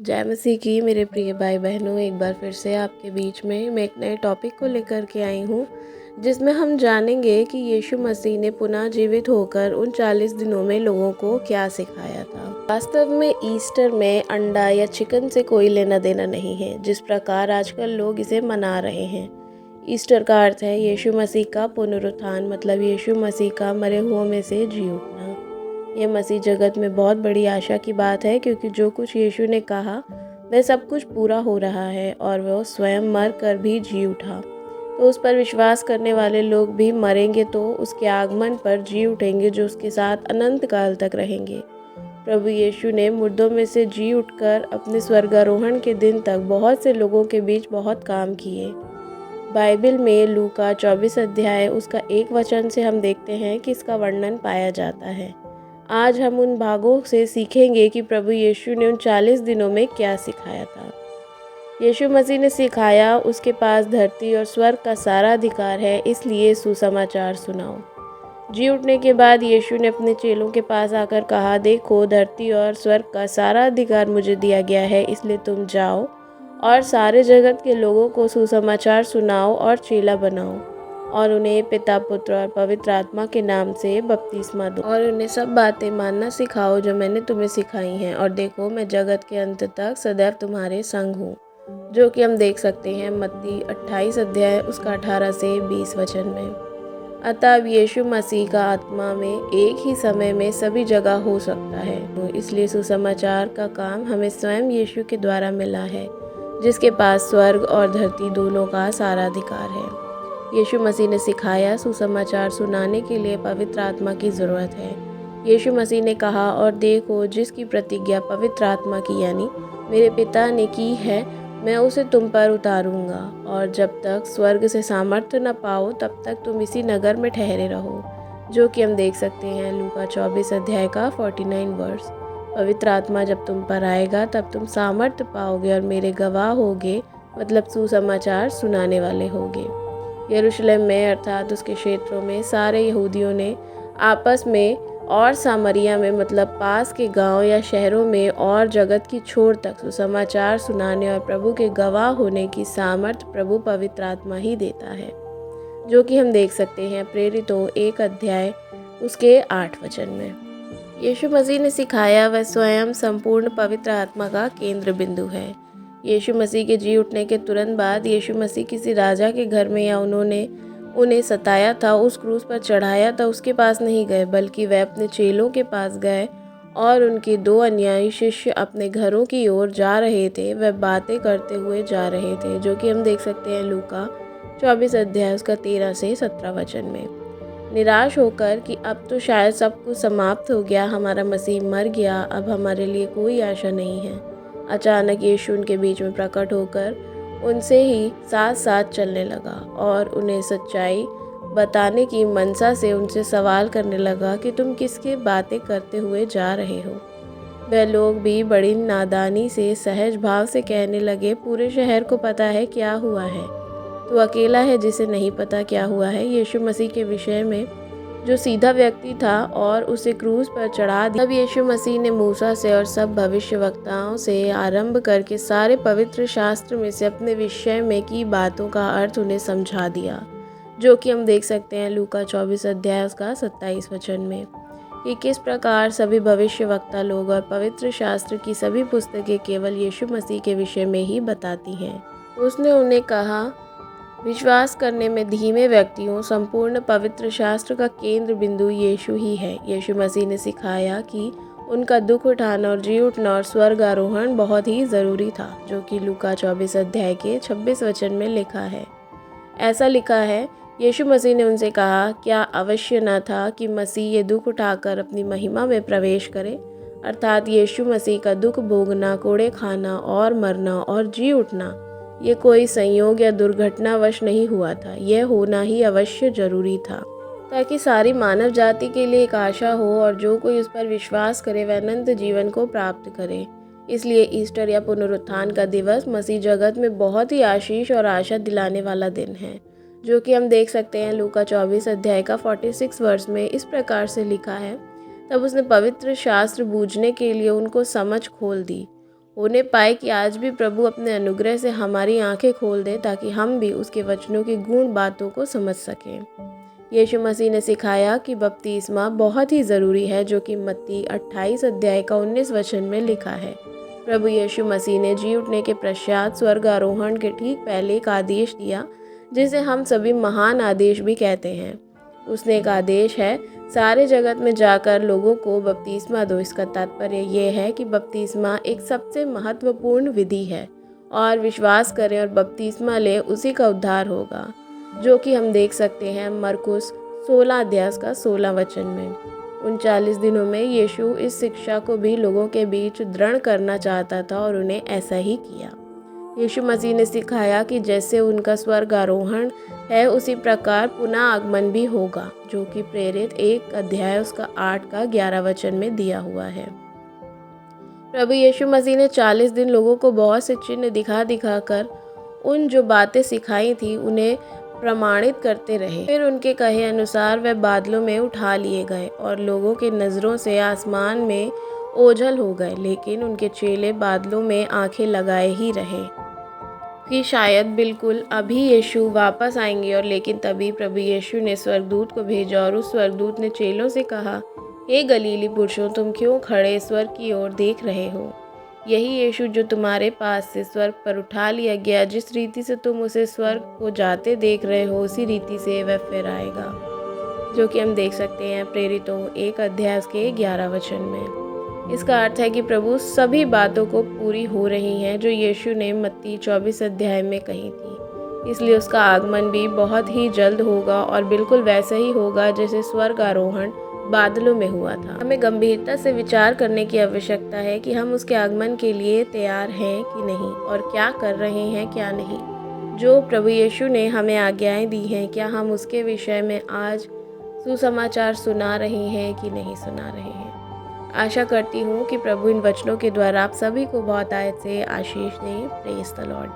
जय मसीह की मेरे प्रिय भाई बहनों, एक बार फिर से आपके बीच में मैं एक नए टॉपिक को लेकर के आई हूँ, जिसमें हम जानेंगे कि यीशु मसीह ने पुनः जीवित होकर उन 40 दिनों में लोगों को क्या सिखाया था। वास्तव में ईस्टर में अंडा या चिकन से कोई लेना देना नहीं है, जिस प्रकार आजकल लोग इसे मना रहे हैं। ईस्टर का अर्थ है यीशु मसीह का पुनरुत्थान, मतलब यीशु मसीह का मरे हुओं में से जी उठना। ये मसीह जगत में बहुत बड़ी आशा की बात है, क्योंकि जो कुछ यीशु ने कहा वह सब कुछ पूरा हो रहा है और वह स्वयं मर कर भी जी उठा। तो उस पर विश्वास करने वाले लोग भी मरेंगे तो उसके आगमन पर जी उठेंगे, जो उसके साथ अनंत काल तक रहेंगे। प्रभु यीशु ने मुर्दों में से जी उठकर अपने स्वर्गारोहण के दिन तक बहुत से लोगों के बीच बहुत काम किए। बाइबल में लूका 24 अध्याय उसका 1 वचन से हम देखते हैं कि इसका वर्णन पाया जाता है। आज हम उन भागों से सीखेंगे कि प्रभु यीशु ने उन 40 दिनों में क्या सिखाया था। यीशु मसीह ने सिखाया उसके पास धरती और स्वर्ग का सारा अधिकार है, इसलिए सुसमाचार सुनाओ। जी उठने के बाद यीशु ने अपने चेलों के पास आकर कहा, देखो धरती और स्वर्ग का सारा अधिकार मुझे दिया गया है, इसलिए तुम जाओ और सारे जगत के लोगों को सुसमाचार सुनाओ और चेला बनाओ और उन्हें पिता, पुत्र और पवित्र आत्मा के नाम से बपतिस्मा दो और उन्हें सब बातें मानना सिखाओ जो मैंने तुम्हें सिखाई हैं। और देखो, मैं जगत के अंत तक सदैव तुम्हारे संग हूँ। जो कि हम देख सकते हैं मत्ती 28 अध्याय उसका 18 से 20 वचन में। अतः अब यीशु मसीह का आत्मा में एक ही समय में सभी जगह हो सकता है, तो इसलिए सुसमाचार का काम हमें स्वयं यीशु के द्वारा मिला है, जिसके पास स्वर्ग और धरती दोनों का सारा अधिकार है। यीशु मसीह ने सिखाया सुसमाचार सुनाने के लिए पवित्र आत्मा की ज़रूरत है। यीशु मसीह ने कहा, और देखो जिसकी प्रतिज्ञा पवित्र आत्मा की यानी मेरे पिता ने की है, मैं उसे तुम पर उतारूंगा, और जब तक स्वर्ग से सामर्थ्य न पाओ तब तक तुम इसी नगर में ठहरे रहो। जो कि हम देख सकते हैं लूका 24 अध्याय का 49 वर्स। पवित्र आत्मा जब तुम पर आएगा तब तुम सामर्थ्य पाओगे और मेरे गवाह होगे, मतलब सुसमाचार सुनाने वाले होगे। यरूशलेम में अर्थात उसके क्षेत्रों में सारे यहूदियों ने आपस में और सामरिया में, मतलब पास के गांव या शहरों में और जगत की छोर तक सुसमाचार सुनाने और प्रभु के गवाह होने की सामर्थ्य प्रभु पवित्र आत्मा ही देता है। जो कि हम देख सकते हैं प्रेरितों 1 अध्याय उसके 8 वचन में। यीशु मसीह ने सिखाया वह स्वयं संपूर्ण पवित्र आत्मा का केंद्र बिंदु है। यीशु मसीह के जी उठने के तुरंत बाद यीशु मसीह किसी राजा के घर में या उन्होंने उन्हें सताया था, उस क्रूस पर चढ़ाया था, उसके पास नहीं गए, बल्कि वह अपने चेलों के पास गए और उनके 2 अनुयायी शिष्य अपने घरों की ओर जा रहे थे। वह बातें करते हुए जा रहे थे, जो कि हम देख सकते हैं लूका 24 अध्याय उसका 13 से 17 वचन में। निराश होकर कि अब तो शायद सब कुछ समाप्त हो गया, हमारा मसीह मर गया, अब हमारे लिए कोई आशा नहीं है, अचानक यीशु उनके बीच में प्रकट होकर उनसे ही साथ साथ चलने लगा और उन्हें सच्चाई बताने की मनसा से उनसे सवाल करने लगा कि तुम किसकी बातें करते हुए जा रहे हो। वह लोग भी बड़ी नादानी से सहज भाव से कहने लगे, पूरे शहर को पता है क्या हुआ है, तू अकेला है जिसे नहीं पता क्या हुआ है। यीशु मसीह के विषय में जो सीधा व्यक्ति था और उसे क्रूस पर चढ़ा दिया। तब यीशु मसीह ने मूसा से और सब भविष्यवक्ताओं से आरंभ करके सारे पवित्र शास्त्र में से अपने विषय में की बातों का अर्थ उन्हें समझा दिया। जो कि हम देख सकते हैं लूका 24 अध्याय उसका 27 वचन में, कि किस प्रकार सभी भविष्यवक्ता लोग और पवित्र शास्त्र की सभी पुस्तकें केवल यीशु मसीह के विषय में ही बताती हैं। उसने उन्हें कहा, विश्वास करने में धीमे व्यक्तियों संपूर्ण पवित्र शास्त्र का केंद्र बिंदु यीशु ही है। यीशु मसीह ने सिखाया कि उनका दुख उठाना और जी उठना और स्वर्ग आरोहण बहुत ही ज़रूरी था, जो कि लूका 24 अध्याय के 26 वचन में लिखा है। ऐसा लिखा है, यीशु मसीह ने उनसे कहा, क्या अवश्य न था कि मसीह ये दुख उठाकर अपनी महिमा में प्रवेश करे, अर्थात यीशु मसीह का दुख भोगना, कोड़े खाना और मरना और जी उठना, ये कोई संयोग या दुर्घटनावश नहीं हुआ था, यह होना ही अवश्य जरूरी था, ताकि सारी मानव जाति के लिए एक आशा हो और जो कोई उस पर विश्वास करे वह अनंत जीवन को प्राप्त करे। इसलिए ईस्टर या पुनरुत्थान का दिवस मसीह जगत में बहुत ही आशीष और आशा दिलाने वाला दिन है। जो कि हम देख सकते हैं लूका 24 अध्याय का 46 वर्ष में इस प्रकार से लिखा है, तब उसने पवित्र शास्त्र बूझने के लिए उनको समझ खोल दी। होने पाए कि आज भी प्रभु अपने अनुग्रह से हमारी आंखें खोल दे ताकि हम भी उसके वचनों की गूढ़ बातों को समझ सकें। यीशु मसीह ने सिखाया कि बपतिस्मा बहुत ही ज़रूरी है, जो कि मत्ती 28 अध्याय का 19 वचन में लिखा है। प्रभु यीशु मसीह ने जी उठने के पश्चात स्वर्ग आरोहण के ठीक पहले एक आदेश दिया, जिसे हम सभी महान आदेश भी कहते हैं। उसने एक आदेश है, सारे जगत में जाकर लोगों को बपतिस्मा दो। इसका तात्पर्य यह है कि बपतिस्मा एक सबसे महत्वपूर्ण विधि है और विश्वास करें और बपतिस्मा लें, उसी का उद्धार होगा, जो कि हम देख सकते हैं मरकुस 16 अध्याय का 16 वचन में। उन 40 दिनों में यीशु इस शिक्षा को भी लोगों के बीच दृढ़ करना चाहता था और उन्हें ऐसा ही किया। यीशु मसीह ने सिखाया कि जैसे उनका स्वर्ग आरोहण है, उसी प्रकार पुनः आगमन भी होगा, जो कि प्रेरित 1 अध्याय उसका 8 का 11 वचन में दिया हुआ है। प्रभु यीशु मसीह ने 40 दिन लोगों को बहुत से चिन्ह दिखा दिखा कर उन जो बातें सिखाई थी उन्हें प्रमाणित करते रहे। फिर उनके कहे अनुसार वह बादलों में उठा लिए गए और लोगों के नज़रों से आसमान में ओझल हो गए, लेकिन उनके चेले बादलों में आंखें लगाए ही रहे कि शायद बिल्कुल अभी यीशु वापस आएंगे। और लेकिन तभी प्रभु यीशु ने स्वर्गदूत को भेजा और उस स्वर्गदूत ने चेलों से कहा, हे गलीली पुरुषों, तुम क्यों खड़े स्वर्ग की ओर देख रहे हो? यही यीशु जो तुम्हारे पास से स्वर्ग पर उठा लिया गया, जिस रीति से तुम उसे स्वर्ग को जाते देख रहे हो, उसी रीति से वह फिर आएगा, जो कि हम देख सकते हैं प्रेरितों 1 अध्याय के 11 वचन में। इसका अर्थ है कि प्रभु सभी बातों को पूरी हो रही हैं जो यीशु ने मत्ती 24 अध्याय में कही थी। इसलिए उसका आगमन भी बहुत ही जल्द होगा और बिल्कुल वैसा ही होगा जैसे स्वर्ग आरोहण बादलों में हुआ था। हमें गंभीरता से विचार करने की आवश्यकता है कि हम उसके आगमन के लिए तैयार हैं कि नहीं, और क्या कर रहे हैं क्या नहीं। जो प्रभु यीशु ने हमें आज्ञाएं दी हैं, क्या हम उसके विषय में आज सुसमाचार सुना रहे हैं कि नहीं सुना रहे हैं। आशा करती हूँ कि प्रभु इन वचनों के द्वारा आप सभी को बहुत आयत से आशीष दें। Praise the Lord.